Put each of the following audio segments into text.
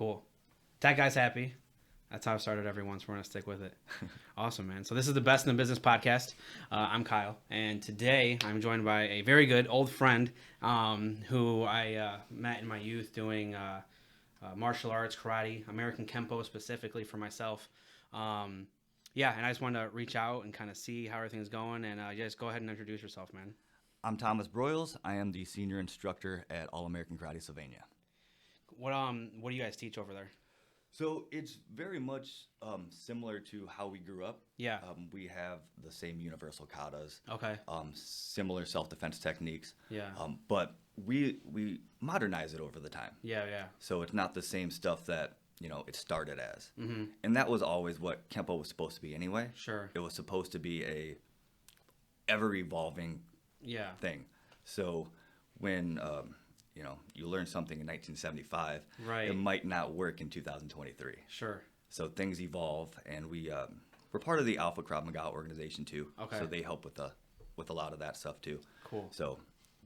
Cool. That guy's happy. That's how I started every once. We're going to stick with it. Awesome, man. So this is the Best in the Business podcast. I'm Kyle, and today I'm joined by a very good old friend who I met in my youth doing martial arts, karate, American Kempo specifically for myself. Yeah, and I just wanted to reach out and kind of see how everything's going, and just go ahead and introduce yourself, man. I'm Thomas Broyles. I am the senior instructor at All American Karate Sylvania. What do you guys teach over there? So it's very much similar to how we grew up. Yeah. We have the same universal katas. Okay. Similar self-defense techniques. Yeah. But we modernize it over the time. Yeah. So it's not the same stuff that it started as. Mm-hmm. And that was always what Kempo was supposed to be anyway. Sure. It was supposed to be a ever-evolving thing. So when you learn something in 1975, right, it might not work in 2023. Sure. So things evolve, and we're part of the Alpha Krav Maga organization too. Okay. So they help with a lot of that stuff too. Cool. So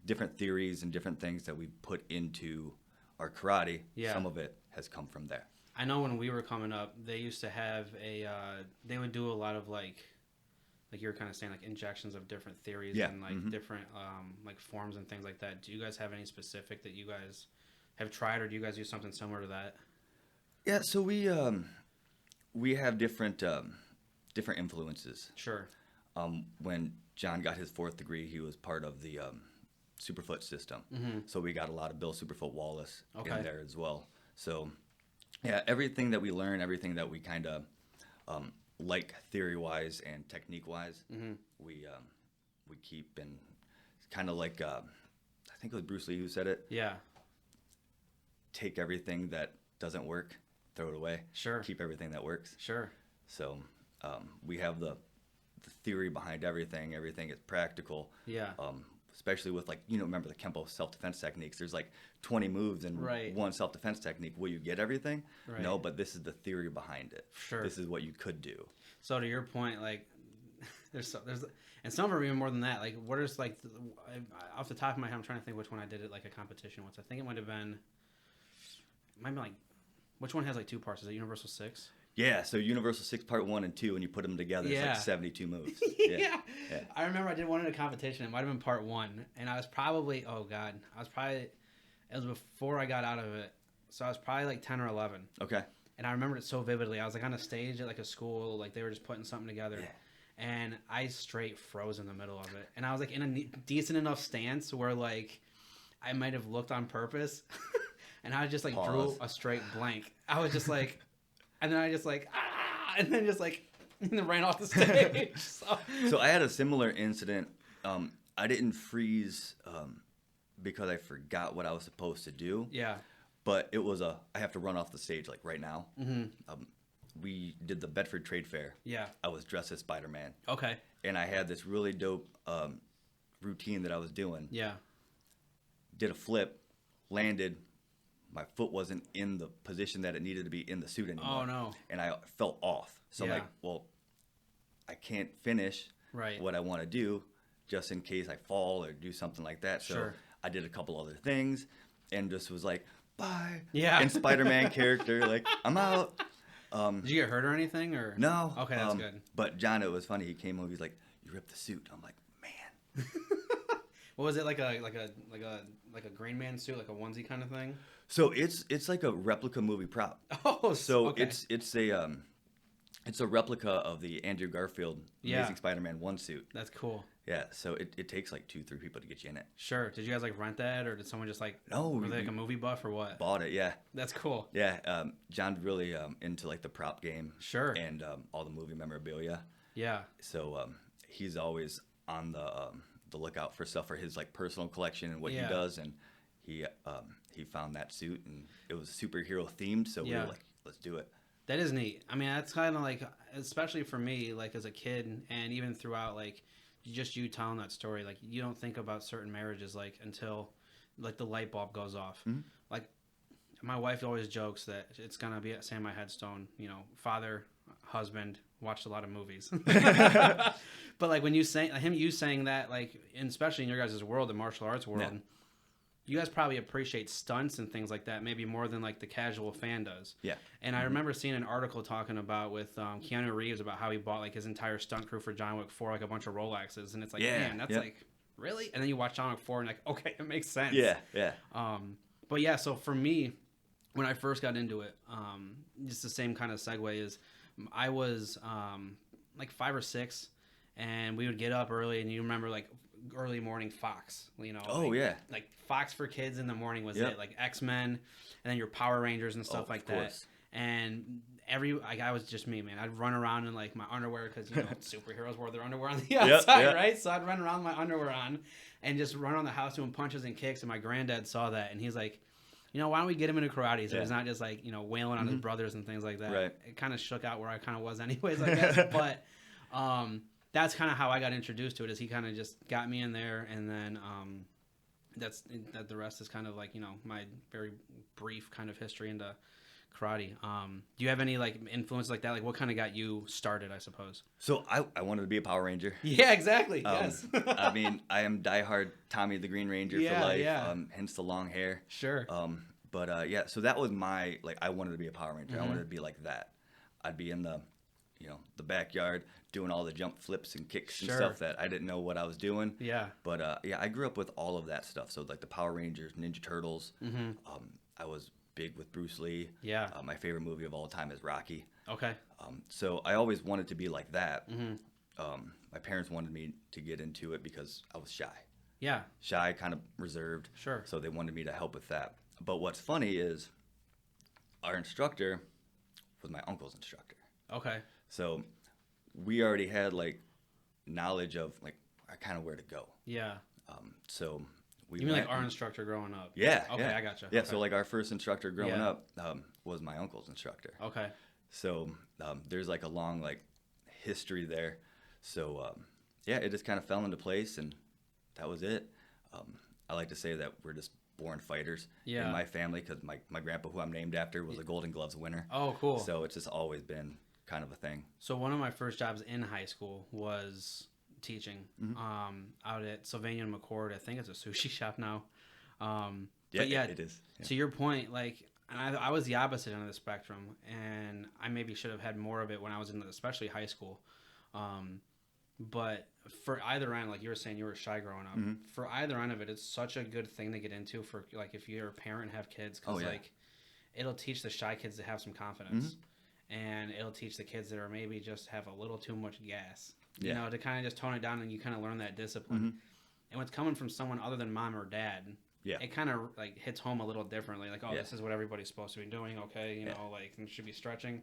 different theories and different things that we put into our karate. Yeah. Some of it has come from there. I know when we were coming up, they used to have they would do a lot of like you were kind of saying, like injections of different theories and like mm-hmm. different like forms and things like that. Do you guys have any specific that you guys have tried, or do you guys do something similar to that? Yeah, so we have different influences. Sure. When John got his 4th degree, he was part of the Superfoot system. Mm-hmm. So we got a lot of Bill Superfoot Wallace in there as well. So yeah, everything that we learn, everything that we kind of like theory-wise and technique-wise, mm-hmm. we keep, and kind of like I think it was Bruce Lee who said it. Yeah. Take everything that doesn't work, throw it away. Sure. Keep everything that works. Sure. So we have the theory behind everything. Everything is practical. Yeah. Especially with remember the Kempo self-defense techniques. There's like 20 moves in one self-defense technique. Will you get everything? Right. No, but this is the theory behind it. Sure. This is what you could do. So to your point, like there's and some are even more than that. Like what is like off the top of my head, I'm trying to think which one I did it like a competition once. I think it might have been like which one has like 2 parts? Is it Universal 6? Yeah, so Universal 6 Part 1 and 2, and you put them together, it's like 72 moves. Yeah. I remember I did one in a competition. It might have been Part 1, and I was probably, it was before I got out of it, so I was probably like 10 or 11. Okay. And I remember it so vividly. I was like on a stage at like a school, like they were just putting something together, and I straight froze in the middle of it. And I was like in a decent enough stance where like I might have looked on purpose, and I just like drew a straight blank. I was just like... And then I just like, and then just like, and then ran off the stage. So I had a similar incident. I didn't freeze because I forgot what I was supposed to do. Yeah. But it was I have to run off the stage like right now. Mm-hmm. We did the Bedford Trade Fair. Yeah. I was dressed as Spider-Man. Okay. And I had this really dope routine that I was doing. Yeah. Did a flip, landed. My foot wasn't in the position that it needed to be in the suit anymore. Oh, no. And I fell off. So I'm like, well, I can't finish what I want to do just in case I fall or do something like that. So I did a couple other things and just was like, bye. Yeah. And Spider-Man character, like, I'm out. Did you get hurt or anything? Or No. Okay, that's good. But John, it was funny. He came over. He's like, you ripped the suit. I'm like, man. What was it, like a Green Man suit, like a onesie kind of thing? So it's like a replica movie prop. Oh, so okay. it's a replica of the Andrew Garfield Amazing Spider-Man 1 suit. That's cool. Yeah, so it takes like 2-3 people to get you in it. Sure. Did you guys like rent that, or did someone just like? No, were they like a movie buff or what? Bought it, yeah. That's cool. Yeah, John's really into like the prop game. Sure. And all the movie memorabilia. Yeah. So he's always on the lookout for stuff for his like personal collection and what he does, and he found that suit and it was superhero themed, so we were like, let's do it. That is neat. I mean, that's kind of like, especially for me, like as a kid, and even throughout, like just you telling that story, like you don't think about certain marriages like until like the light bulb goes off. Mm-hmm. Like my wife always jokes that it's gonna be say on my headstone, father, husband, watched a lot of movies. But like when you saying that, like, and especially in your guys' world, the martial arts world, you guys probably appreciate stunts and things like that maybe more than like the casual fan does. Yeah. And I remember seeing an article talking about with Keanu Reeves about how he bought like his entire stunt crew for John Wick 4, like a bunch of Rolexes, and it's like, man, that's like really. And then you watch John Wick 4 and like, okay, it makes sense. Yeah, yeah. But yeah, so for me, when I first got into it, just the same kind of segue is, I was like 5 or 6, and we would get up early, and you remember like early morning Fox, you know. Oh, like, yeah. Like Fox for kids in the morning was it, like X-Men, and then your Power Rangers and stuff like that. And I was just me, man. I'd run around in like my underwear because, you know, superheroes wore their underwear on the outside, right? So I'd run around with my underwear on and just run around the house doing punches and kicks. And my granddad saw that, and he's like, you know, why don't we get him into karate? So he's not just like, you know, wailing on his brothers and things like that. Right. It kind of shook out where I kind of was anyways, I guess. But that's kind of how I got introduced to it, is he kind of just got me in there. And then that the rest is kind of like, you know, my very brief kind of history into karate. Do you have any like influence like that? Like what kind of got you started, I suppose? So I wanted to be a Power Ranger. Yeah, exactly. Yes. I mean, I am diehard Tommy the Green Ranger for life. Hence the long hair. Sure. But yeah, so that was my, like, I wanted to be a Power Ranger. I wanted to be like that. I'd be in the, you know, the backyard doing all the jump flips and kicks and stuff that I didn't know what I was doing. Yeah. But yeah, I grew up with all of that stuff. So like the Power Rangers, Ninja Turtles. I was big with Bruce Lee. Yeah. My favorite movie of all time is Rocky. Okay. So I always wanted to be like that. My parents wanted me to get into it because I was shy. Yeah. Shy, kind of reserved. Sure. So they wanted me to help with that. But what's funny is our instructor was my uncle's instructor. Okay. So we already had like knowledge of like kind of where to go. Yeah. So we You mean like our instructor growing up? Yeah. Okay, yeah. I gotcha. Yeah, okay. So like our first instructor growing up was my uncle's instructor. Okay. So there's like a long like history there. So yeah, it just kind of fell into place, and that was it. I like to say that we're just born fighters in my family, because my grandpa, who I'm named after, was a Golden Gloves winner. Oh, cool. So it's just always been kind of a thing. So one of my first jobs in high school was teaching out at Sylvania and McCord. I think it's a sushi shop now. But yeah, it is. Yeah. To your point, like, and I was the opposite end of the spectrum, and I maybe should have had more of it when I was in especially high school. But for either end, like you were saying, you were shy growing up. For either end of it, it's such a good thing to get into for like if you're a parent and have kids, because like it'll teach the shy kids to have some confidence, and it'll teach the kids that are maybe just have a little too much gas, you know, to kind of just tone it down, and you kind of learn that discipline. And what's coming from someone other than mom or dad, it kind of like hits home a little differently. Like, oh, this is what everybody's supposed to be doing. Okay, you know, like you should be stretching.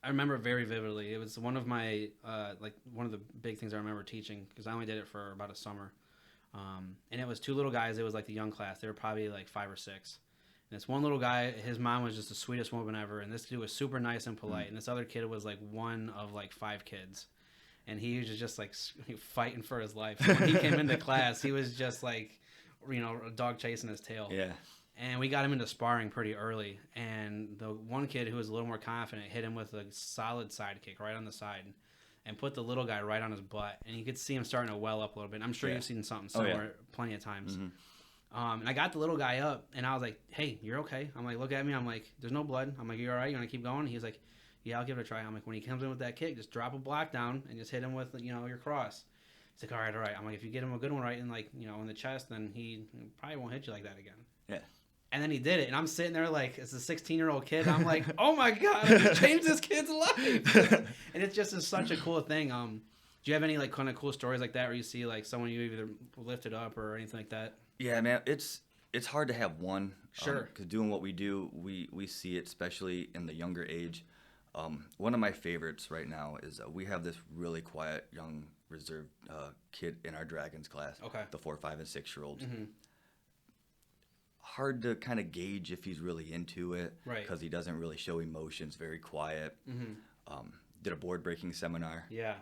I remember it very vividly. It was one of my, like one of the big things I remember teaching, because I only did it for about a summer. And it was two little guys. It was like the young class. They were probably like 5 or 6. And this one little guy, his mom was just the sweetest woman ever. And this dude was super nice and polite. And this other kid was like one of like 5 kids. And he was just like fighting for his life. So when he came into class, he was just like, you know, a dog chasing his tail. Yeah. And we got him into sparring pretty early. And the one kid who was a little more confident hit him with a solid side kick right on the side and put the little guy right on his butt. And you could see him starting to well up a little bit. And I'm sure you've seen something similar plenty of times. And I got the little guy up, and I was like, hey, you're okay. I'm like, look at me. I'm like, there's no blood. I'm like, you all right? You want to keep going? He's like, yeah, I'll give it a try. I'm like, when he comes in with that kick, just drop a block down and just hit him with, you know, your cross. He's like, all right, all right. I'm like, if you get him a good one right in, like, you know, in the chest, then he probably won't hit you like that again. Yeah. And then he did it, and I'm sitting there like, as a 16-year-old kid, I'm like, oh my God, I just changed this kid's life. And it's just such a cool thing. Do you have any like kind of cool stories like that where you see like someone you either lifted up or anything like that? Yeah, man, it's hard to have one. Sure. Because doing what we do, we see it, especially in the younger age. One of my favorites right now is we have this really quiet, young, reserved kid in our Dragons class. Okay. The 4, 5, and 6-year-olds. Hard to kind of gauge if he's really into it, right? Because he doesn't really show emotions, very quiet. Did a board breaking seminar. Yeah.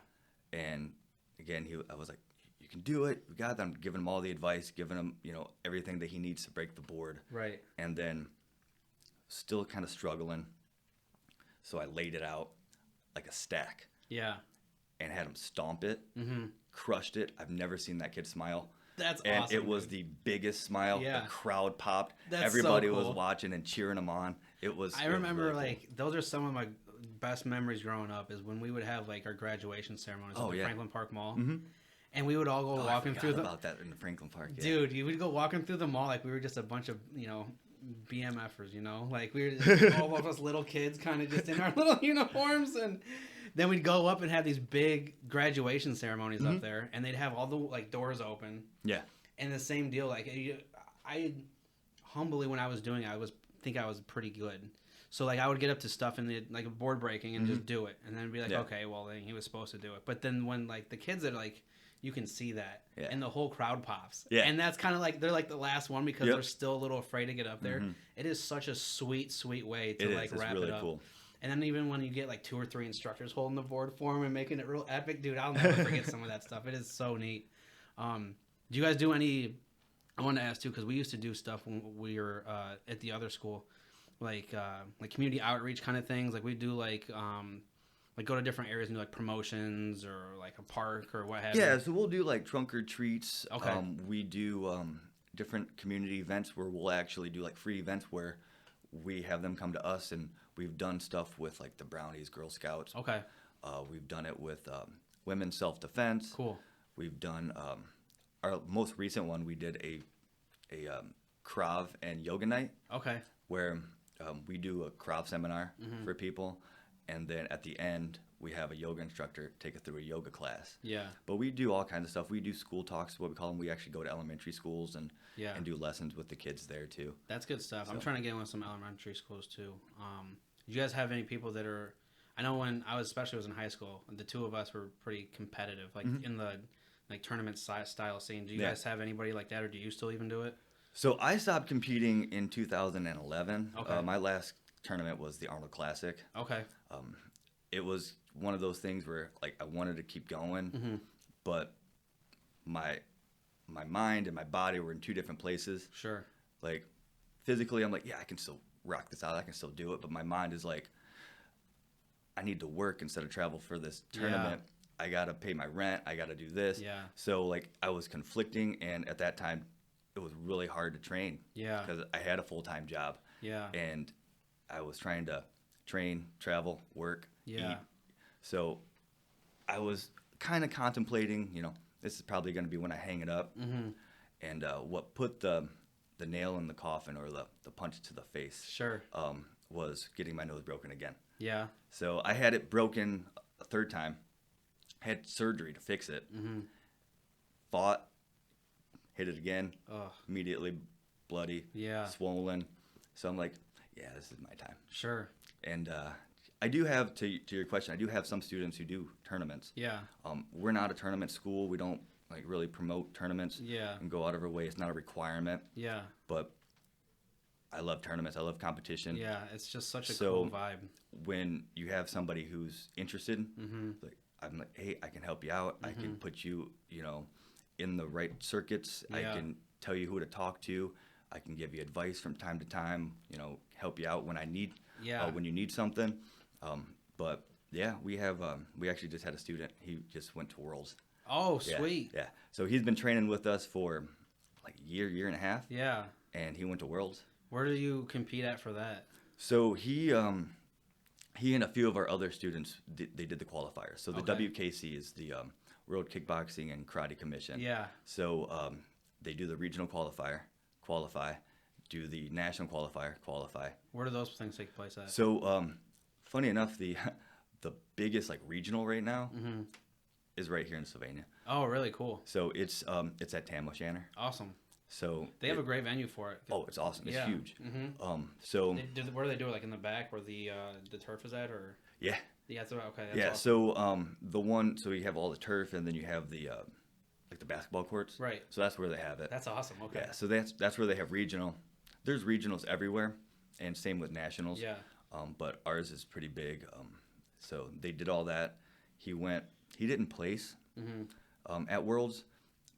And again, I was like, you can do it. We got them, giving him all the advice, giving him, you know, everything that he needs to break the board. Right. And then still kind of struggling. So I laid it out like a stack. Yeah. And had him stomp it, crushed it. I've never seen that kid smile. That's and awesome. it was dude. the biggest smile. Yeah. The crowd popped. That's Everybody so cool. was watching and cheering him on. It was. I remember really like those are some of my best memories growing up. Is when we would have like our graduation ceremonies at the Franklin Park Mall, and we would all go walking through the. About that in the Franklin Park. Yeah. Dude, you would go walking through the mall like we were just a bunch of BMFers, like we were just, all of us little kids, kind of just in our little uniforms, and then we'd go up and have these big graduation ceremonies up there, and they'd have all the like doors open. Yeah. And the same deal, like I humbly when I was doing it, I was pretty good. So like I would get up to stuff in the like board breaking and just do it, and then be like, okay, well then he was supposed to do it. But then when like the kids are like, you can see that, and the whole crowd pops, and that's kind of like they're like the last one because they're still a little afraid to get up there. It is such a sweet way to like wrap it up. Cool. And then even when you get like 2 or 3 instructors holding the board for them and making it real epic, dude, I'll never forget some of that stuff. It is so neat. Do you guys do any? I wanted to ask too because we used to do stuff when we were at the other school, like community outreach kind of things. Like we do like go to different areas and do like promotions or like a park or what have you. Yeah, so we'll do like trunk or treats. Okay. We do different community events where we'll actually do like free events where we have them come to us, and we've done stuff with like the Brownies, Girl Scouts. Okay. We've done it with women's self-defense. Cool. We've done our most recent one. We did a Krav and yoga night. Okay. Where we do a Krav seminar for people, and then at the end we have a yoga instructor take us through a yoga class. Yeah. But we do all kinds of stuff. We do school talks, what we call them. We actually go to elementary schools and do lessons with the kids there too. That's good stuff. So. I'm trying to get in with some elementary schools too. Do you guys have any people that are? I know when I was in high school, the two of us were pretty competitive, like in the like tournament style scene. Do you guys have anybody like that, or do you still even do it? So I stopped competing in 2011. Okay. My last tournament was the Arnold Classic. Okay. It was one of those things where like I wanted to keep going, but my mind and my body were in 2 different places. Sure. Like physically, I'm like, yeah, I can still rock this out. I can still do it. But my mind is like, I need to work instead of travel for this tournament. I got to pay my rent. I got to do this. Yeah. So like I was conflicting, and at that time, it was really hard to train. Yeah. Because I had a full-time job. Yeah. And I was trying to train, travel, work, eat. So I was kind of contemplating, this is probably going to be when I hang it up. And what put the nail in the coffin, or the punch to the face, sure, was getting my nose broken again. Yeah. So I had it broken a 3rd time. Had surgery to fix it. Fought, hit it again. Immediately bloody. Yeah. Swollen. So I'm like, yeah, this is my time. Sure. And I do have, to your question, I do have some students who do tournaments. Yeah. We're not a tournament school. We don't like really promote tournaments. Yeah. And go out of our way. It's not a requirement. Yeah. But I love tournaments. I love competition. Yeah, it's just such a cool vibe. When you have somebody who's interested, like I'm like, hey, I can help you out. I can put you, in the right circuits. I can tell you who to talk to. I can give you advice from time to time. Help you out when I need, when you need something. But yeah, we actually just had a student. He just went to Worlds. Oh, sweet. Yeah. So he's been training with us for like a year and a half. Yeah. And he went to Worlds. Where do you compete at for that? So he and a few of our other students, they did the qualifiers. So the WKC is the World Kickboxing and Karate Commission. Yeah. So they do the regional qualify, do the national qualify. Where do those things take place at? So funny enough, the biggest like regional right now is right here in Sylvania. Oh, really cool. So it's at Tam O'Shanter. Awesome. So they have a great venue for it. Oh, it's awesome. It's huge. So where do they do it? Like in the back where the turf is at, or? Yeah. Yeah. So okay. That's awesome. So so you have all the turf, and then you have the like the basketball courts. Right. So that's where they have it. That's awesome. Okay. Yeah. So that's where they have regional. There's regionals everywhere, and same with nationals. Yeah. But ours is pretty big. So they did all that. He didn't place at Worlds.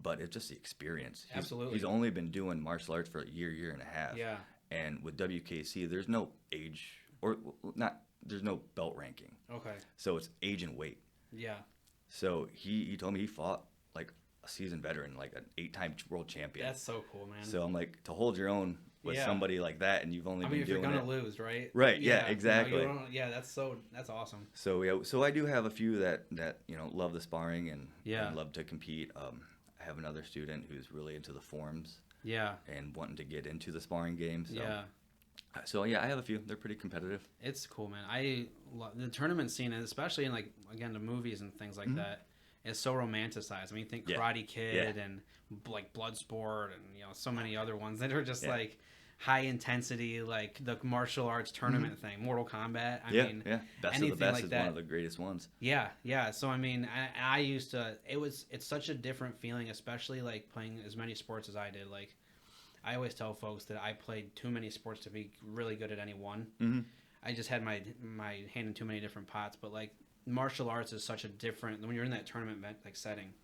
But it's just the experience. Absolutely. He's only been doing martial arts for a year and a half. Yeah. And with WKC, there's no age there's no belt ranking. Okay. So it's age and weight. Yeah. So he told me he fought like a seasoned veteran, like an 8-time world champion. That's so cool, man. So I'm like, to hold your own with somebody like that, and you've only been doing it. if you're gonna lose, right? Right. Yeah. Exactly. You know, that's awesome. So yeah, so I do have a few that love the sparring and love to compete. I have another student who's really into the forms. Yeah. And wanting to get into the sparring game. So. Yeah. So yeah, I have a few. They're pretty competitive. It's cool, man. I love the tournament scene, especially in like again the movies and things like that. It's so romanticized. I mean, think Karate Kid and like Bloodsport and so many other ones that are just like high intensity, like the martial arts tournament thing, Mortal Kombat. I mean, Best of the Best like is one of the greatest ones. Yeah. So I mean, I used to. It's such a different feeling, especially like playing as many sports as I did. Like I always tell folks that I played too many sports to be really good at any one. I just had my hand in too many different pots. But like martial arts is such a different when you're in that tournament like setting.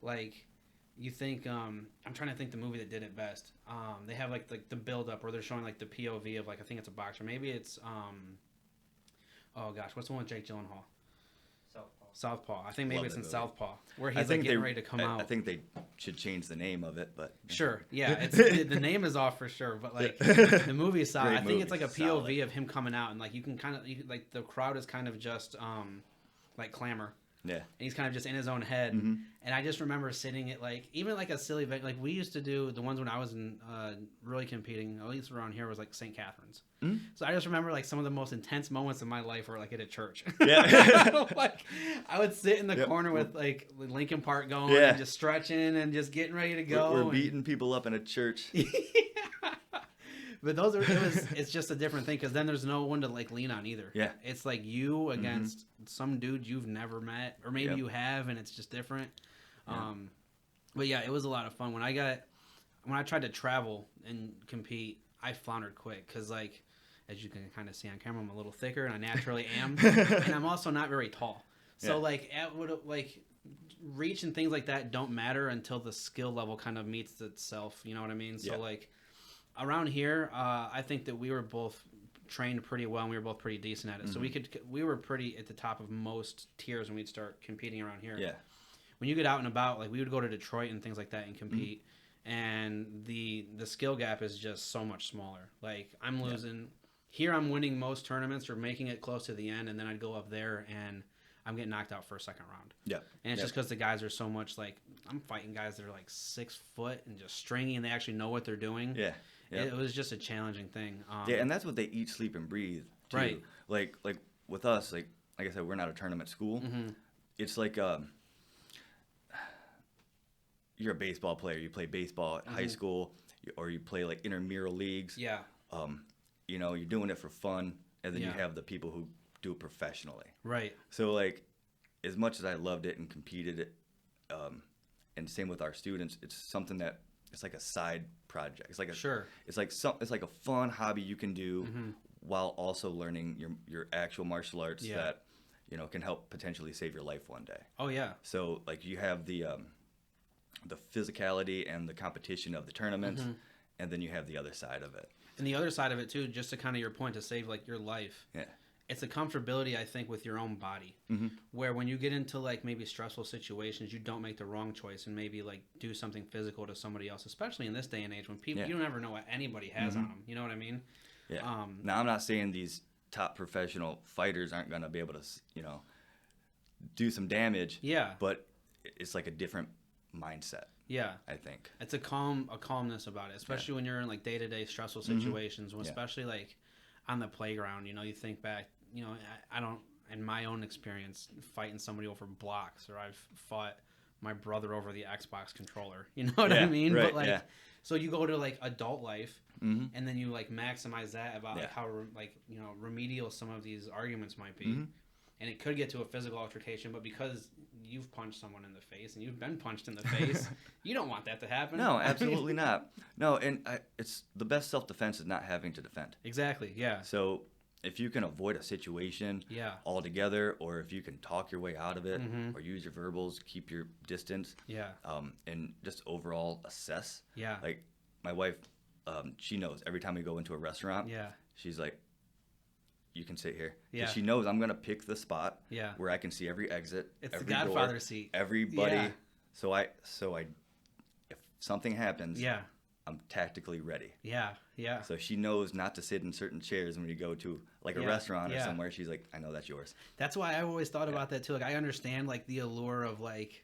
Like you think I'm trying to think the movie that did it best. They have like the build up where they're showing like the POV of like I think it's a boxer. Maybe it's oh gosh, what's the one with Jake Gyllenhaal? Southpaw. I think maybe it's in Southpaw where he's like getting ready to come out. I think they should change the name of it, but sure, yeah, it's the name is off for sure, but like the movie is solid. I think it's like a POV of him coming out, and like you can kind of like the crowd is kind of just like clamor. Yeah. And he's kind of just in his own head. And I just remember sitting at like, even like a silly event, like we used to do the ones when I was in really competing, at least around here, was like St. Catherine's. So I just remember like some of the most intense moments in my life were like at a church. Yeah. Like I would sit in the corner with like Linkin Park going and just stretching and just getting ready to go. We're beating people up in a church. But it's just a different thing because then there's no one to like lean on either. Yeah. It's like you against some dude you've never met, or maybe you have, and it's just different. Yeah. But yeah, it was a lot of fun. When I tried to travel and compete, I floundered quick because like, as you can kind of see on camera, I'm a little thicker and I naturally am. And I'm also not very tall. So like reach and things like that don't matter until the skill level kind of meets itself. You know what I mean? So like around here, I think that we were both trained pretty well and we were both pretty decent at it. So we were pretty at the top of most tiers when we'd start competing around here. Yeah. When you get out and about, like we would go to Detroit and things like that and compete, and the skill gap is just so much smaller. Like I'm losing here, I'm winning most tournaments or making it close to the end, and then I'd go up there and I'm getting knocked out for a second round. Yeah. And it's just because the guys are so much like, I'm fighting guys that are like 6 foot and just stringy and they actually know what they're doing. Yeah. Yep. It was just a challenging thing. And that's what they eat, sleep, and breathe, too. Right. Like with us, like I said, we're not a tournament school. It's like you're a baseball player. You play baseball at high school, or you play like intramural leagues. Yeah. You're doing it for fun, and then you have the people who do it professionally. Right. So like, as much as I loved it and competed it, and same with our students, it's something that it's like a side project. It's like it's like a fun hobby you can do while also learning your actual martial arts that can help potentially save your life one day. Oh yeah. So like you have the physicality and the competition of the tournaments, and then you have the other side of it. And the other side of it too, just to kind of your point, to save like your life. Yeah. It's a comfortability, I think, with your own body, where when you get into like maybe stressful situations, you don't make the wrong choice and maybe like do something physical to somebody else, especially in this day and age when people you don't ever know what anybody has on them. You know what I mean? Yeah. Now I'm not saying these top professional fighters aren't going to be able to, do some damage. Yeah. But it's like a different mindset. Yeah, I think it's a calmness about it, especially when you're in like day-to-day stressful situations. Especially like on the playground, you think back. I don't, in my own experience, fighting somebody over blocks, or I've fought my brother over the Xbox controller. You know what I mean? Right, but like, so you go to like adult life, and then you like maximize that about like how like remedial some of these arguments might be. And it could get to a physical altercation, but because you've punched someone in the face and you've been punched in the face, you don't want that to happen. No, absolutely not. No, and it's the best self-defense is not having to defend. Exactly, yeah. So if you can avoid a situation altogether, or if you can talk your way out of it, or use your verbals, keep your distance, and just overall assess. Yeah. Like my wife, she knows every time we go into a restaurant, she's like, you can sit here. Yeah. She knows I'm going to pick the spot where I can see every exit. It's every the Godfather door, seat. Everybody So if something happens, yeah, I'm tactically ready. Yeah, yeah. So she knows not to sit in certain chairs when you go to like a restaurant or somewhere. She's like, I know that's yours. That's why I've always thought about that too. Like I understand like the allure of like,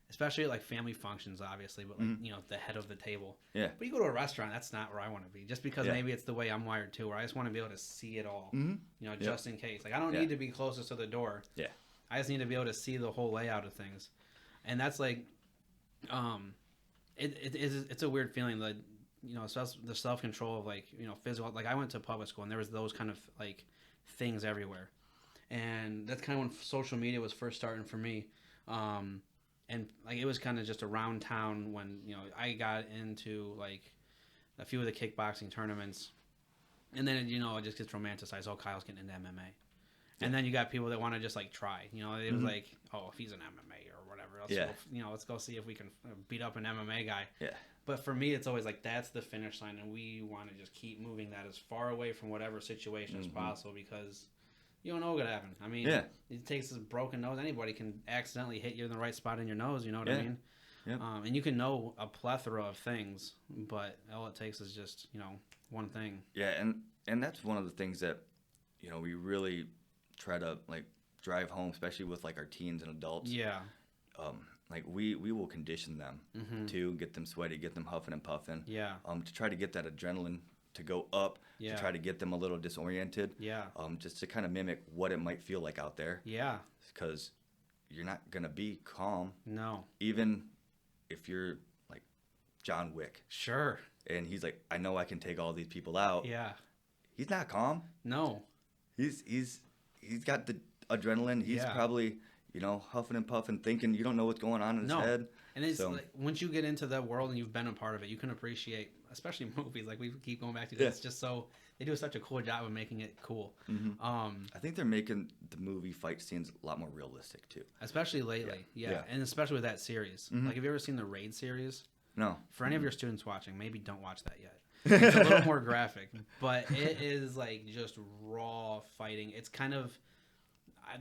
especially like family functions, obviously, but like the head of the table. Yeah. But you go to a restaurant, that's not where I want to be. Just because maybe it's the way I'm wired too, where I just want to be able to see it all. Just in case. Like I don't need to be closest to the door. Yeah. I just need to be able to see the whole layout of things, and that's like, it's a weird feeling that the self control of like physical. Like I went to public school and there was those kind of like things everywhere, and that's kind of when social media was first starting for me, and like it was kind of just around town when I got into like a few of the kickboxing tournaments, and then it just gets romanticized. Oh, Kyle's getting into MMA. And then you got people that want to just like try, it was like, oh, if he's an MMA or whatever, let's go see if we can beat up an MMA guy. Yeah. But for me, it's always like that's the finish line, and we want to just keep moving that as far away from whatever situation as possible because you don't know what could happen. I mean, it takes a broken nose. Anybody can accidentally hit you in the right spot in your nose. You know what I mean? Yep. And you can know a plethora of things, but all it takes is just one thing. Yeah, and that's one of the things that we really try to like drive home, especially with like our teens and adults. Yeah. Like we will condition them to get them sweaty, get them huffing and puffing. Yeah. To try to get that adrenaline to go up, to try to get them a little disoriented. Yeah. Just to kind of mimic what it might feel like out there. Yeah. Because you're not gonna be calm. No. Even if you're like John Wick. Sure. And he's like, I know I can take all these people out. Yeah. He's not calm. No. He's got the adrenaline. He's probably, huffing and puffing, thinking you don't know what's going on in his head. And it's like, once you get into that world and you've been a part of it, you can appreciate, especially movies, like we keep going back to. It's just so, they do such a cool job of making it cool. I think they're making the movie fight scenes a lot more realistic too. Especially lately. Yeah. And especially with that series. Like, have you ever seen the Raid series? No. For any of your students watching, maybe don't watch that yet. It's a little more graphic, but it is like just raw fighting. It's kind of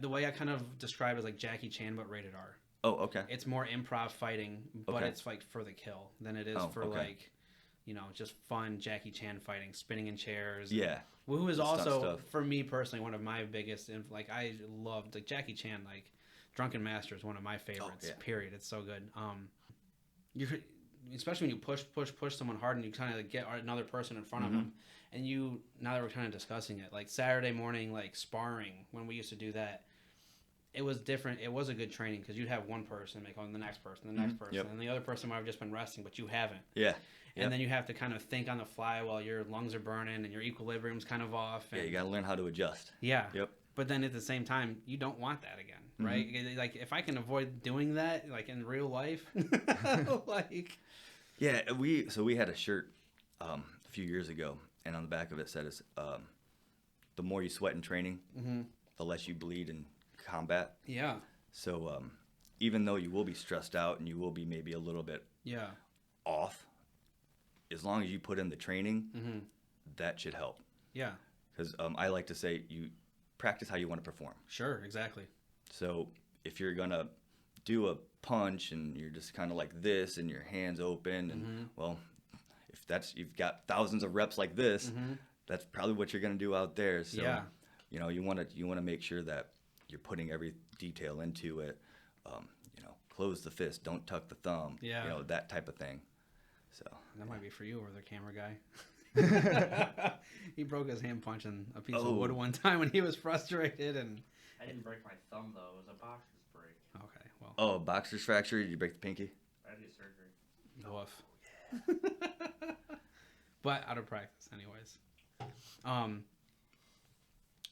the way I kind of describe it is like Jackie Chan but rated R. Oh, okay. It's more improv fighting, but it's like for the kill than it is for like just fun Jackie Chan fighting, spinning in chairs. Yeah. Who is also for me personally one of my biggest like I loved like Jackie Chan, like Drunken Master is one of my favorites. Period. It's so good. Especially when you push someone hard and you kind of like get another person in front of them, and now that we're kind of discussing it, like Saturday morning like sparring when we used to do that, it was different. It was a good training because you'd have one person make on the next person, and the other person might have just been resting, but you haven't. Yeah. And then you have to kind of think on the fly while your lungs are burning and your equilibrium's kind of off. And, you got to learn how to adjust. Yeah. Yep. But then at the same time, you don't want that again, right? Like if I can avoid doing that, like in real life, like. Yeah, we had a shirt a few years ago, and on the back of it said, "The more you sweat in training, the less you bleed in combat." Yeah. So even though you will be stressed out and you will be maybe a little bit off, as long as you put in the training, that should help. Yeah. Because I like to say you practice how you want to perform. Sure, exactly. So if you're gonna do a punch and you're just kind of like this and your hands open and well, if you've got thousands of reps like this, that's probably what you're gonna do out there. So you want to make sure that you're putting every detail into it. Close the fist, don't tuck the thumb. Yeah. That type of thing. So that might be for you or the camera guy. He broke his hand punching a piece of wood one time when he was frustrated, and I didn't break my thumb though. It was a boxer's break. Okay, well. Oh, a boxer's fracture? Did you break the pinky? I had to get surgery. Oh, but out of practice, anyways.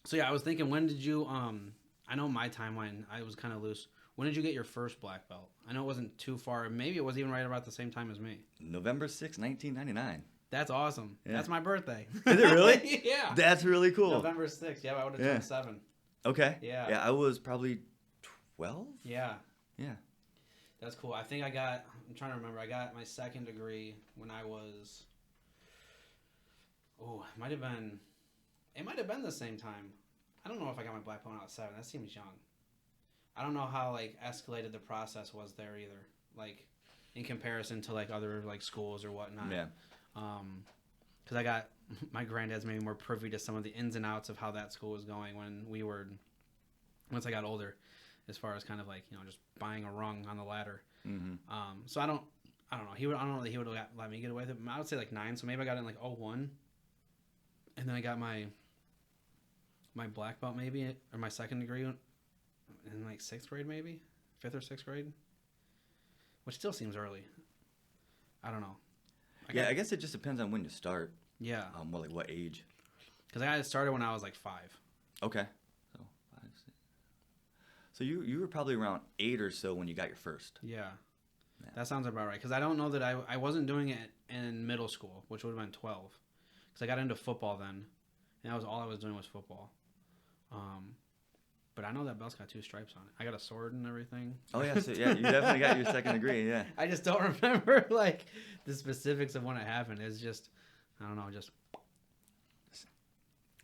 So yeah, I was thinking, when did you? I know my timeline. I was kind of loose. When did you get your first black belt? I know it wasn't too far. Maybe it was even right about the same time as me. November 6, 1999. That's awesome. Yeah. That's my birthday. Is it really? Yeah. That's really cool. November 6th. Yeah, I would have turned 7. Okay. Yeah. Yeah, I was probably 12. Yeah. Yeah. That's cool. I think I'm trying to remember. I got my second degree when I was, it might have been the same time. I don't know if I got my black belt when I was 7. That seems young. I don't know how like escalated the process was there either. like in comparison to like other like schools or whatnot. Yeah. Because my granddad's maybe more privy to some of the ins and outs of how that school was going once I got older, as far as kind of like, you know, just buying a rung on the ladder. Mm-hmm. So I don't know. I don't know that he would let me get away with it. I would say like 9. So maybe I got it in like 01. And then I got my black belt maybe, or my second degree in like 6th grade maybe, 5th or 6th grade, which still seems early. I don't know. I guess it just depends on when you start. Yeah. What age? Because I got started when I was like 5. Okay. So 5, 6. So you were probably around 8 or so when you got your first. Yeah. That sounds about right. Because I don't know that I wasn't doing it in middle school, which would have been 12. Because I got into football then, and that was all I was doing was football. But I know that belt's got 2 stripes on it. I got a sword and everything. Oh yeah, so yeah, you definitely got your second degree. Yeah. I just don't remember like the specifics of when it happened. It's just, I don't know, just.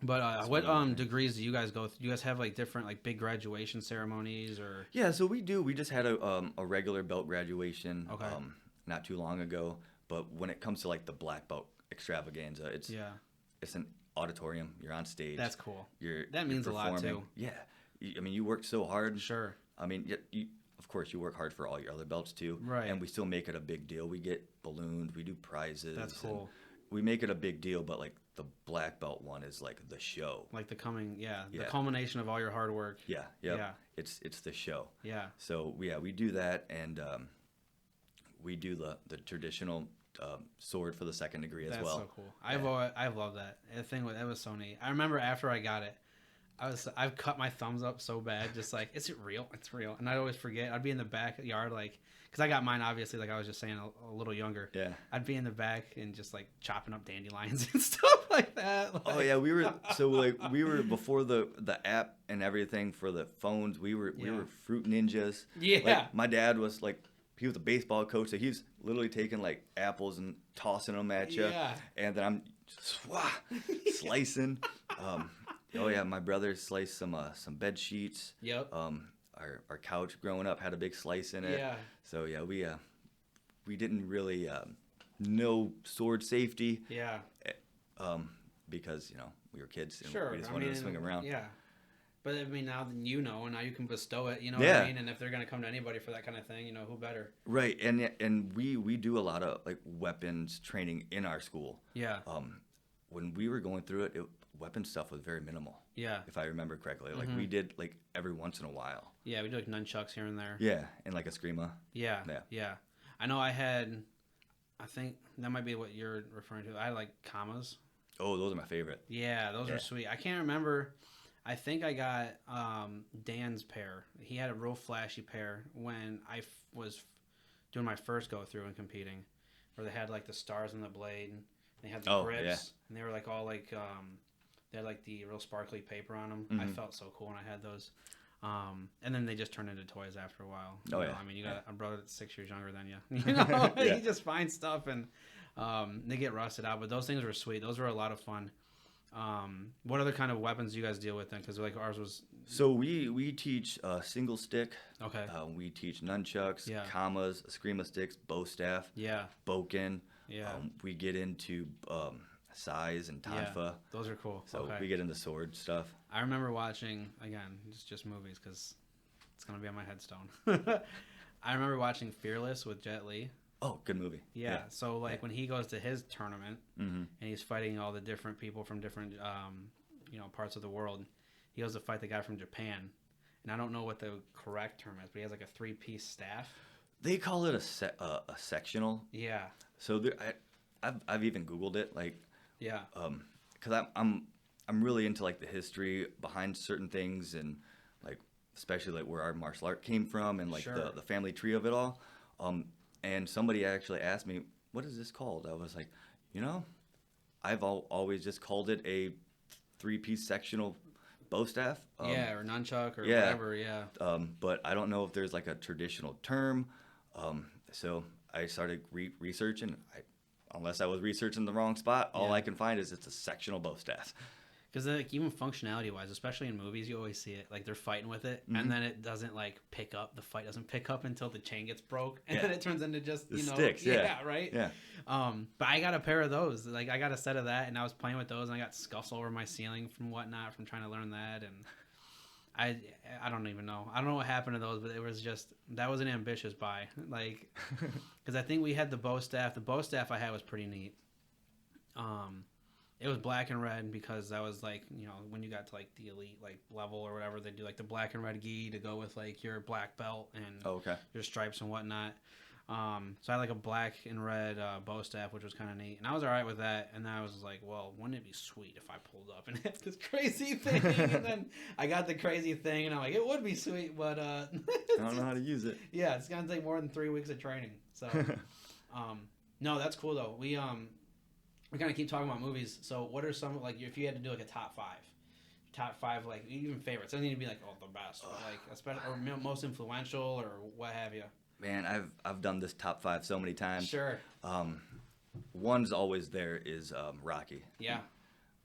But what degrees do you guys go through? Do you guys have like different like big graduation ceremonies or? Yeah, so we do. We just had a regular belt graduation. Okay. Not too long ago. But when it comes to like the black belt extravaganza, it's an auditorium. You're on stage. That's cool. That means a lot too. Yeah. I mean, you work so hard. Sure. I mean, of course, you work hard for all your other belts too. Right. And we still make it a big deal. We get balloons. We do prizes. That's cool. We make it a big deal, but like the black belt one is like the show. Like the culmination of all your hard work. Yeah. Yeah. It's the show. Yeah. So we do that, and we do the traditional sword for the second degree as well. That's so cool. I've loved that. That was so neat. I remember after I got it, I've cut my thumbs up so bad, just like, is it real? It's real. And I'd always forget. I'd be in the backyard, like, because I got mine, obviously, like I was just saying, a little younger. Yeah. I'd be in the back and just, like, chopping up dandelions and stuff like that. Like, oh, yeah, we were before the app and everything for the phones, we were fruit ninjas. Yeah. Like, my dad was, like, he was a baseball coach, so he was literally taking, like, apples and tossing them at you. Yeah. And then I'm slicing. Oh yeah, my brother sliced some bed sheets. Yep. Our couch growing up had a big slice in it. Yeah. So yeah, we didn't really know sword safety. Yeah. Because we were kids and sure. we just wanted to swing around. Yeah. But I mean, now then and now you can bestow it. You know yeah. what I mean? And if they're gonna come to anybody for that kind of thing, who better? Right. And we do a lot of like weapons training in our school. Yeah. When we were going through it, weapon stuff was very minimal. Yeah. If I remember correctly. Like we did like every once in a while. Yeah, we do like nunchucks here and there. Yeah, and like a screama. Yeah. I know I think that might be what you're referring to. I had like commas. Oh, those are my favorite. Yeah, those are sweet. I can't remember. I think I got Dan's pair. He had a real flashy pair when I was doing my first go through and competing, where they had like the stars on the blade. And they had the grips, and they were like all like they had like the real sparkly paper on them. I felt so cool when I had those. And then they just turned into toys after a while. I mean, you got a brother that's 6 years younger than you. You just find stuff and they get rusted out. But those things were sweet. Those were a lot of fun. What other kind of weapons do you guys deal with then? Because like ours was. So we teach single stick. Okay. We teach nunchucks, commas, screama sticks, bow staff. Yeah. Boken. Yeah. We get into size and tonfa. Yeah, those are cool. So we get into sword stuff. I remember watching, again, just movies because it's going to be on my headstone. I remember watching Fearless with Jet Li. Oh, good movie. Yeah. So when he goes to his tournament and he's fighting all the different people from different parts of the world, he goes to fight the guy from Japan. And I don't know what the correct term is, but he has like a 3-piece staff. They call it a sectional. Yeah. So I've even Googled it, like. Yeah. Because I'm really into like the history behind certain things and like especially like where our martial art came from and like the family tree of it all. And somebody actually asked me, "What is this called?" I was like, I've always just called it a 3-piece sectional bow staff. Or nunchuck or whatever. Yeah. But I don't know if there's like a traditional term. So I started researching. Unless I was researching the wrong spot, all I can find is it's a sectional bow staff. Because like even functionality wise, especially in movies, you always see it like they're fighting with it, and then it doesn't like pick up. The fight doesn't pick up until the chain gets broke, and then it turns into just sticks. Right. Yeah. But I got a pair of those. Like I got a set of that, and I was playing with those, and I got scuffs all over my ceiling from whatnot from trying to learn that, and I don't even know. I don't know what happened to those, but it was just that was an ambitious buy. Like because I think we had the bow staff. The bow staff I had was pretty neat. It was black and red because that was like, when you got to like the elite like level or whatever, they do like the black and red gi to go with like your black belt and your stripes and whatnot. So I had like a black and red bow staff, which was kind of neat, and I was all right with that. And then I was like, well, wouldn't it be sweet if I pulled up and hit this crazy thing? And then I got the crazy thing, and I'm like, it would be sweet, but I don't know how to use it. Yeah, it's gonna take more than 3 weeks of training. So, no, that's cool though. We kind of keep talking about movies. So what are some, like, if you had to do like a top five, like even favorites? It doesn't need to be like, the best, but like especially or most influential or what have you. Man, I've done this top 5 so many times. Sure. One's always there is Rocky. Yeah.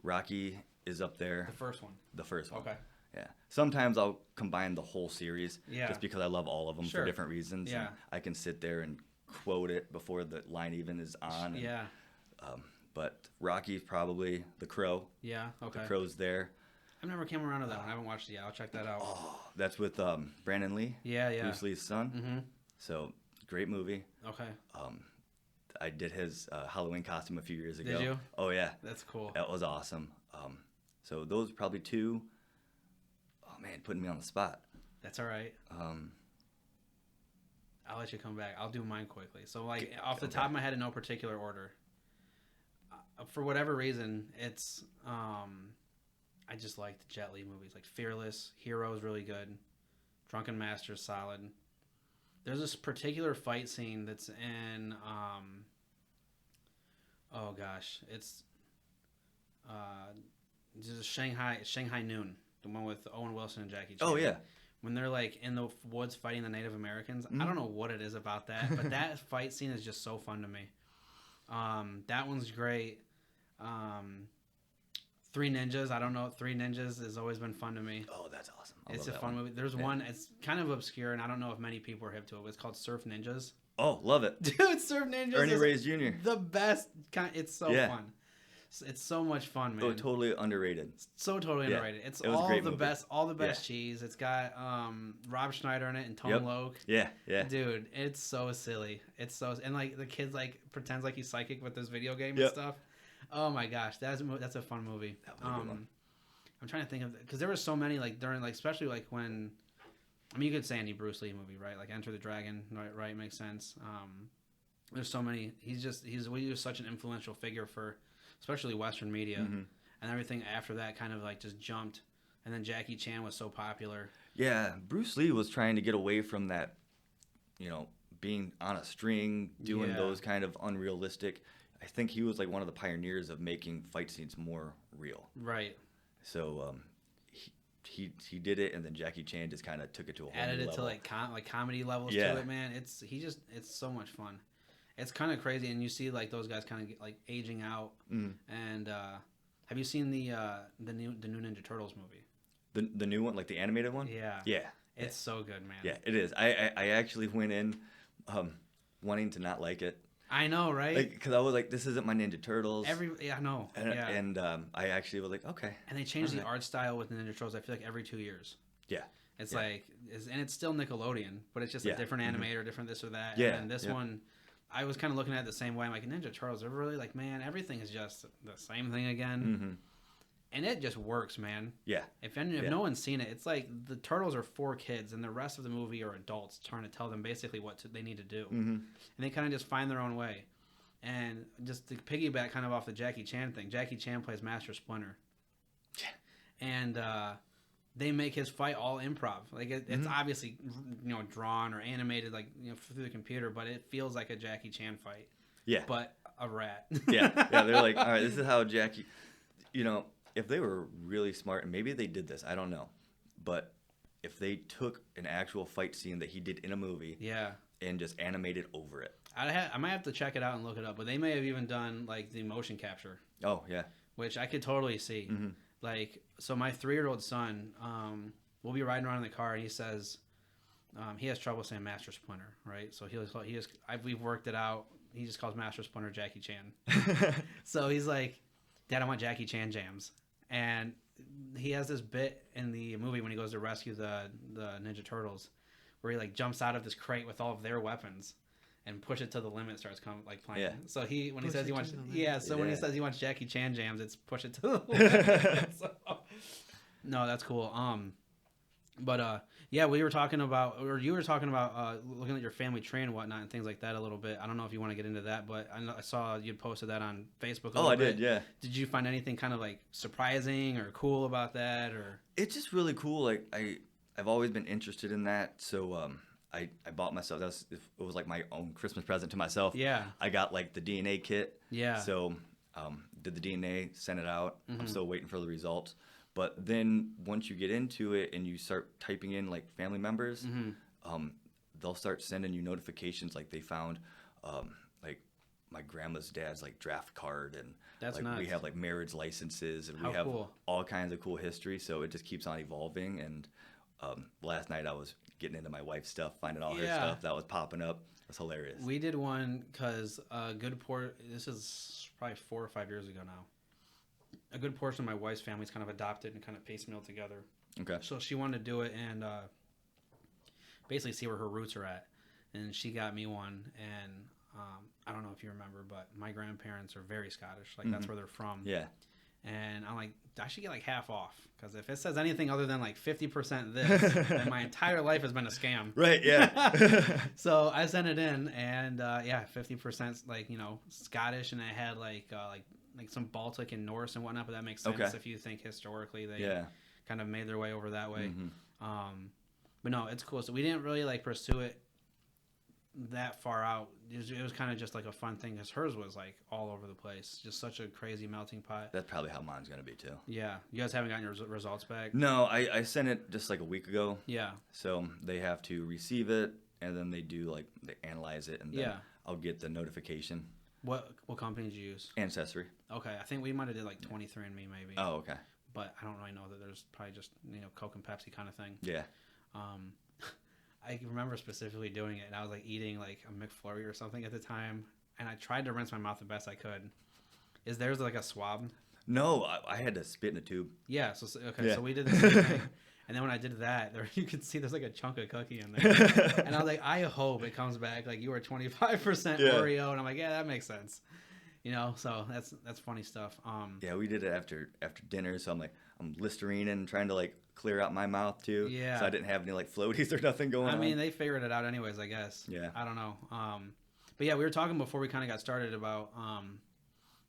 Rocky is up there. The first one. The first one. Okay. Yeah. Sometimes I'll combine the whole series. Yeah. Just because I love all of them for different reasons. Yeah. And I can sit there and quote it before the line even is on. And, yeah. But Rocky's probably The Crow. Yeah, okay. The Crow's there. I've never came around to that one. I haven't watched it yet. I'll check that out. Oh, that's with Brandon Lee. Yeah. Bruce Lee's son. Mm-hmm. So, great movie. Okay. I did his Halloween costume a few years ago. Did you? Oh, yeah. That's cool. That was awesome. So, those are probably 2. Oh, man, putting me on the spot. That's all right. I'll let you come back. I'll do mine quickly. So, like, off the top of my head in no particular order. For whatever reason, it's I just like the Jet Li movies, like Fearless, Hero is really good, Drunken Master's solid. There's this particular fight scene that's in it's just Shanghai Noon, the one with Owen Wilson and Jackie Chan. Oh yeah. When they're like in the woods fighting the Native Americans, I don't know what it is about that, but that fight scene is just so fun to me. That one's great. Three Ninjas. I don't know. Three Ninjas has always been fun to me. Oh, that's awesome. It's a fun movie. There's one. It's kind of obscure, and I don't know if many people are hip to it. It's called Surf Ninjas. Oh, love it. Dude, Surf Ninjas. Ernie Reyes Jr. The best. It's so fun. It's so much fun, man. Oh, totally underrated. So totally underrated. It was all a great the movie. best. All the best cheese. It's got Rob Schneider in it and Tone Loc. Yeah. Dude, it's so silly. And like the kid like pretends like he's psychic with this video game and stuff. Oh my gosh, that's a fun movie. That was a good one. I'm trying to think of because there were so many like during like especially like when, I mean you could say any Bruce Lee movie, right? Like Enter the Dragon, right? Makes sense. There's so many. He was such an influential figure for especially Western media, and everything after that kind of like just jumped. And then Jackie Chan was so popular. Yeah, Bruce Lee was trying to get away from that, being on a string, doing those kind of unrealistic. I think he was like one of the pioneers of making fight scenes more real. Right. So he did it, and then Jackie Chan just kind of took it to a whole new level. Added it to like comedy levels to it, man. It's so much fun. It's kind of crazy, and you see like those guys kind of like aging out. And have you seen the new Ninja Turtles movie? The new one, like the animated one? Yeah. Yeah. It's so good, man. Yeah, it is. I actually went in wanting to not like it. I know, right? Because I was like, this isn't my Ninja Turtles. I know. And I actually was like, okay. And they changed the art style with the Ninja Turtles, I feel like, every 2 years. Yeah. It's like, and it's still Nickelodeon, but it's just a different animator, different this or that. Yeah. And this one, I was kind of looking at it the same way. I'm like, Ninja Turtles, they're really like, man, everything is just the same thing again. And it just works, man. Yeah. If no one's seen it, it's like the Turtles are for kids, and the rest of the movie are adults trying to tell them basically what they need to do. And they kind of just find their own way. And just to piggyback kind of off the Jackie Chan thing, Jackie Chan plays Master Splinter. Yeah. And they make his fight all improv. Like it's obviously drawn or animated like through the computer, but it feels like a Jackie Chan fight. Yeah. But a rat. Yeah. They're like, all right, this is how Jackie. If they were really smart, and maybe they did this, I don't know, but if they took an actual fight scene that he did in a movie, and just animated over it, I might have to check it out and look it up. But they may have even done like the motion capture. Oh yeah, which I could totally see. Like, so my 3-year-old son, we'll be riding around in the car, and he says he has trouble saying Master Splinter, right? So we've worked it out. He just calls Master Splinter Jackie Chan. So he's like, Dad, I want Jackie Chan jams. And he has this bit in the movie when he goes to rescue the Ninja Turtles, where he like jumps out of this crate with all of their weapons and push it to the limit, starts playing. Yeah. So when he says he wants Jackie Chan jams, it's push it to the limit. So, no, that's cool. Yeah, we were talking about, or you were talking about looking at your family tree and whatnot and things like that a little bit. I don't know if you want to get into that, but I saw you'd posted that on Facebook a little bit. Did, yeah. Did you find anything kind of like surprising or cool about that? Or it's just really cool. Like I've always been interested in that, so I bought myself, it was like my own Christmas present to myself. Yeah. I got like the DNA kit. Yeah. So did the DNA, sent it out. Mm-hmm. I'm still waiting for the results. But then once you get into it and you start typing in like family members, they'll start sending you notifications like they found like my grandma's dad's like draft card, and that's like nuts. We have like marriage licenses, and How we have cool. all kinds of cool history. So it just keeps on evolving. And last night I was getting into my wife's stuff, finding all her stuff that was popping up. It's hilarious. We did one because this is probably 4 or 5 years ago now. A good portion of my wife's family's kind of adopted and kind of piecemealed together. Okay. So she wanted to do it and basically see where her roots are at. And she got me one. And I don't know if you remember, but my grandparents are very Scottish. Like, that's where they're from. Yeah. And I'm like, I should get like half off. Because if it says anything other than like 50% this, then my entire life has been a scam. Right, yeah. So I sent it in, and 50% like, Scottish, and it had like some Baltic and Norse and whatnot, but that makes sense if you think historically they kind of made their way over that way. Mm-hmm. But no, it's cool. So we didn't really like pursue it that far out. It was kind of just like a fun thing, because hers was like all over the place, just such a crazy melting pot. That's probably how mine's gonna be too. Yeah, you guys haven't gotten your results back? No, I sent it just like a week ago. Yeah. So they have to receive it, and then they analyze it, and then I'll get the notification. What company did you use? Ancestry. Okay, I think we might have did like 23andMe maybe. Oh, okay. But I don't really know that there's probably just Coke and Pepsi kind of thing. Yeah. I remember specifically doing it, and I was like eating like a McFlurry or something at the time, and I tried to rinse my mouth the best I could. Is theirs like a swab? No, I had to spit in a tube. Yeah. So we did the same thing. And then when I did that, you could see there's like a chunk of cookie in there. And I was like, I hope it comes back like you were 25% Oreo. And I'm like, yeah, that makes sense. So that's funny stuff. Yeah, we did it after dinner. So I'm Listerine and trying to like clear out my mouth too. Yeah. So I didn't have any like floaties or nothing going on. I mean, they figured it out anyways, I guess. Yeah. I don't know. But yeah, we were talking before we kind of got started about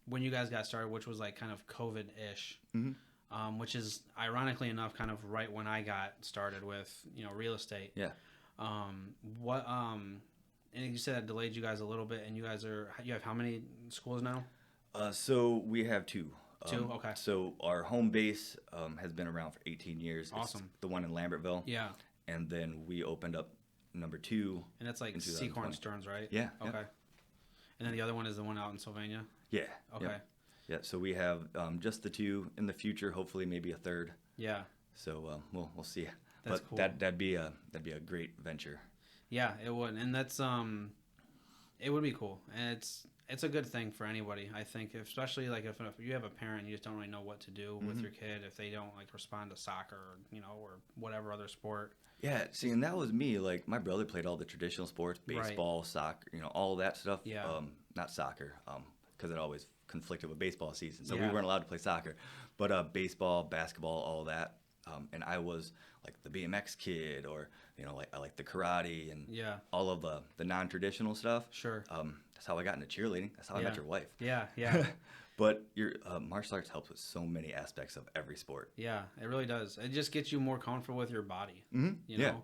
when you guys got started, which was like kind of COVID-ish. Mm-hmm. Which is ironically enough kind of right when I got started with real estate. Yeah. And you said that delayed you guys a little bit, and you have how many schools now? So we have two. Two, okay. So our home base has been around for 18 years. Awesome. It's the one in Lambertville. Yeah. And then we opened up number 2. And that's like Seacorn Stearns, right? Yeah. Okay. Yep. And then the other one is the one out in Sylvania? Yeah. Okay. Yep. Yeah, so we have just the 2 in the future. Hopefully, maybe a third. Yeah. So we'll see. That's but cool. That'd be a great venture. Yeah, it would, and that's it would be cool, and it's a good thing for anybody. I think, especially like if you have a parent, and you just don't really know what to do with your kid if they don't like respond to soccer, or whatever other sport. Yeah, see, and that was me. Like my brother played all the traditional sports, baseball, soccer, all that stuff. Yeah. Not soccer, because it always conflicted with baseball season, so we weren't allowed to play soccer. But baseball, basketball, all that. And I was like the BMX kid, or I like the karate and all of the non-traditional stuff. Sure. That's how I got into cheerleading. That's how I met your wife. Yeah. But your martial arts helps with so many aspects of every sport. Yeah, it really does. It just gets you more comfortable with your body. Mm-hmm. You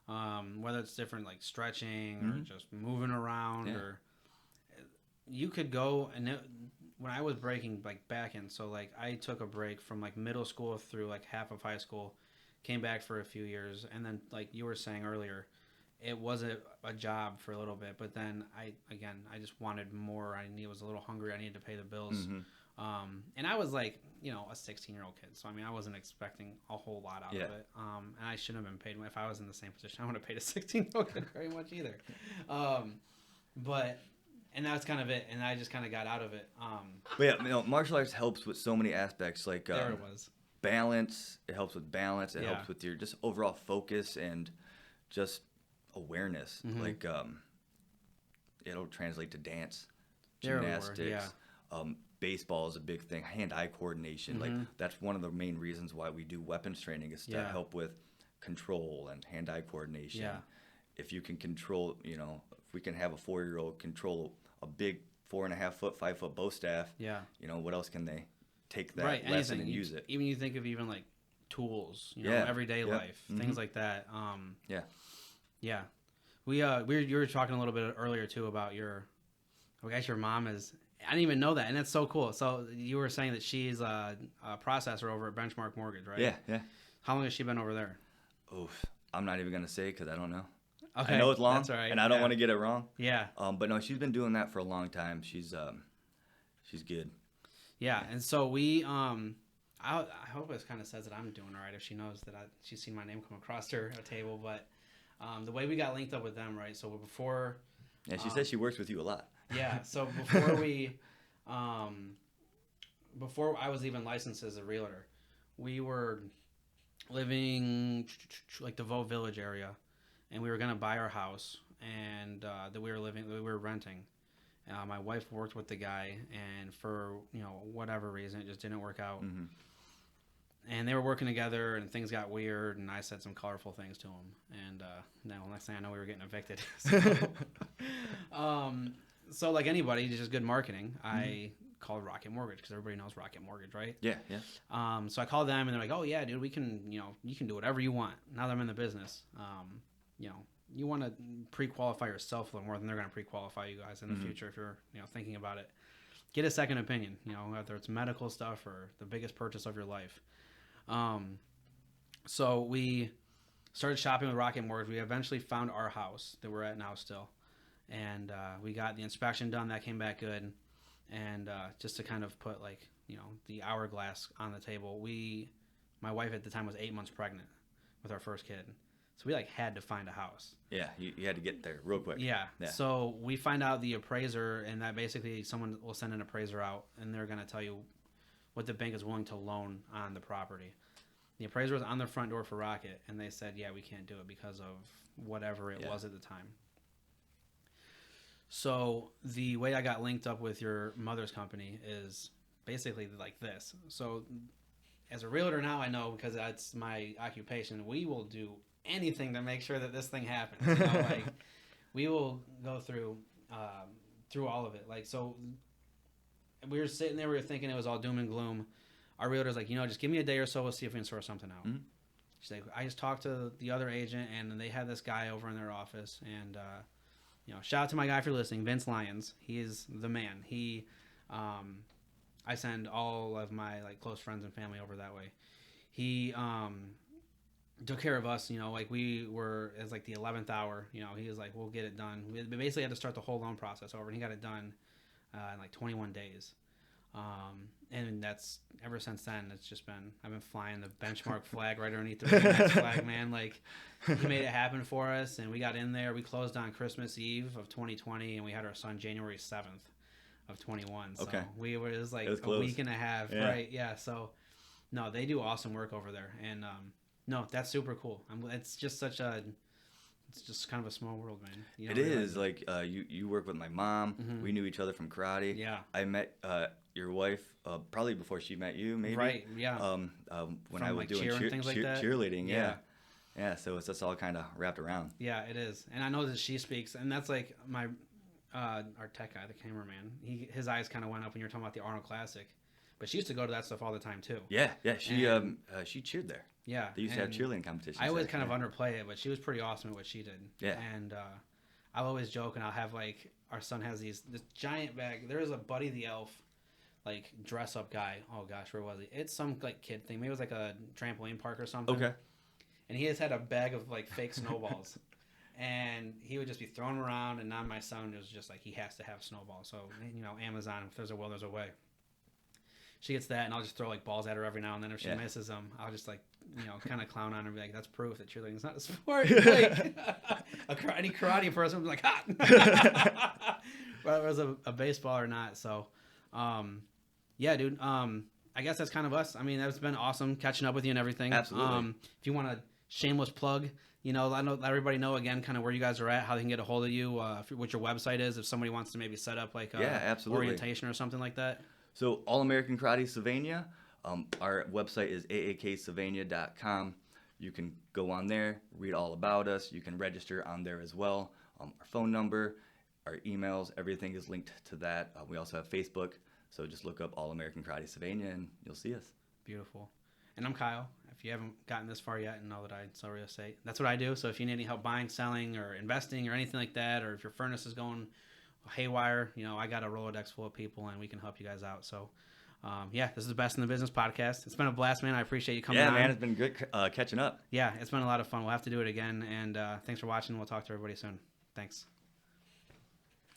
know, whether it's different like stretching or just moving around, or you could go and. When I was breaking like back in, so like I took a break from like middle school through like half of high school, came back for a few years, and then like you were saying earlier, it wasn't a job for a little bit, but then I just wanted more. I was a little hungry. I needed to pay the bills. And I was like, you know, a 16-year-old kid. So, I mean, I wasn't expecting a whole lot out of it. And I shouldn't have been paid. If I was in the same position, I wouldn't have paid a 16-year-old kid very much either. And that's kind of it. And I just kind of got out of it. But yeah, you know, martial arts helps with so many aspects. Like there it was. Balance. It helps with balance. It helps with your just overall focus and just awareness. Like it'll translate to dance, gymnastics. Baseball is a big thing. Hand-eye coordination. Like that's one of the main reasons why we do weapons training is to help with control and hand-eye coordination. Yeah. If you can control, you know, if we can have a 4-year-old control a big 4.5 foot, 5 foot bow staff. Yeah. You know, what else can they take that lesson and use it? Even you think of even like tools, you know, everyday life, things like that. Yeah. You were talking a little bit earlier too about your mom is. I didn't even know that, and that's so cool. So you were saying that she's a processor over at Benchmark Mortgage, right? Yeah. How long has she been over there? Oof, I'm not even gonna say because I don't know. Okay, I know it's long, that's all right. and I don't want to get it wrong. Yeah. But no, she's been doing that for a long time. She's good. Yeah, and so we I hope it kind of says that I'm doing all right if she knows that she's seen my name come across her table. But the way we got linked up with them, right? So before. Yeah, she says she works with you a lot. Yeah, so before before I was even licensed as a realtor, we were living like the Vo Village area, and we were gonna buy our house, and that we were renting. My wife worked with the guy, and for whatever reason, it just didn't work out. And they were working together, and things got weird, and I said some colorful things to him, and next thing I know, we were getting evicted. So like anybody, just good marketing. I called Rocket Mortgage because everybody knows Rocket Mortgage, right? Yeah. So I called them and they're like, "Oh yeah, dude, we can, you can do whatever you want." Now that I'm in the business, you want to pre-qualify yourself a little more than they're going to pre-qualify you guys in the future if you're, thinking about it. Get a second opinion, whether it's medical stuff or the biggest purchase of your life. So we started shopping with Rocket Mortgage. We eventually found our house that we're at now still. And we got the inspection done. That came back good. And just to kind of put like, the hourglass on the table, my wife at the time was 8 months pregnant with our first kid. So we like had to find a house. Yeah, you had to get there real quick. Yeah. So we find out the appraiser, and that basically someone will send an appraiser out, and they're going to tell you what the bank is willing to loan on the property. The appraiser was on the front door for Rocket, and they said, yeah, we can't do it because of whatever it was at the time. So the way I got linked up with your mother's company is basically like this. So as a realtor now, I know because that's my occupation, we will do anything to make sure that this thing happens. Like we will go through all of it. Like, so we were sitting there, we were thinking it was all doom and gloom. Our realtor's like, just give me a day or so, we'll see if we can sort something out. She's like, I just talked to the other agent, and they had this guy over in their office, and shout out to my guy for listening, Vince Lyons. He is the man. I send all of my like close friends and family over that way. He took care of us, like we were as like the 11th hour. He was like, we'll get it done. We basically had to start the whole loan process over, and he got it done in like 21 days. And that's ever since then. It's just been I've been flying the Benchmark flag right underneath the Remax flag, man. Like he made it happen for us, and we got in there. We closed on Christmas Eve of 2020, and we had our son January 7th of 21. So okay. it was like a week and a half, right? Yeah. So no, they do awesome work over there, and no, that's super cool. It's just it's just kind of a small world, man. It is like you work with my mom. We knew each other from karate. Yeah. I met your wife probably before she met you, maybe. Right. Yeah. When I was doing cheerleading. Yeah. So it's just all kind of wrapped around. Yeah, it is, and I know that she speaks, and that's like my our tech guy, the cameraman. His eyes kind of went up when you were talking about the Arnold Classic, but she used to go to that stuff all the time too. Yeah. She cheered there. Yeah. They used to have cheerleading competitions. I always kind of underplay it, but she was pretty awesome at what she did. Yeah. And I'll always joke, and I'll have like our son has this giant bag. There is a Buddy the Elf like dress up guy. Oh gosh, where was he? It's some like kid thing. Maybe it was like a trampoline park or something. Okay. And he has had a bag of like fake snowballs. And he would just be throwing them around, and now my son was just like, he has to have snowballs. So, Amazon, if there's a will, there's a way. she gets that, and I'll just throw like balls at her every now and then. If she misses them, I'll just like, kind of clown on her and be like, that's proof that cheerleading's not a sport. Like, any karate person would be like, hot. Whether it was a baseball or not. So, yeah, dude. I guess that's kind of us. I mean, it's been awesome catching up with you and everything. Absolutely. If you want a shameless plug, let everybody know again kind of where you guys are at, how they can get a hold of you, what your website is, if somebody wants to maybe set up like orientation or something like that. So All American Karate Sylvania, our website is aaksylvania.com. You can go on there, read all about us. You can register on there as well. Our phone number, our emails, everything is linked to that. We also have Facebook. So just look up All American Karate Sylvania and you'll see us. Beautiful. And I'm Kyle. If you haven't gotten this far yet and know that I sell real estate, that's what I do. So if you need any help buying, selling, or investing or anything like that, or if your furnace is going haywire, I got a Rolodex full of people and we can help you guys out. So this is the Best in the Business podcast. It's been a blast, man. I appreciate you coming on. Yeah, man, it's been good catching up. Yeah, it's been a lot of fun. We'll have to do it again. And thanks for watching. We'll talk to everybody soon. Thanks.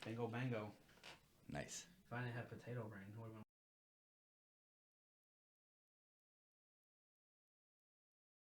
Bango, bango. Nice. If I didn't have potato brain, what would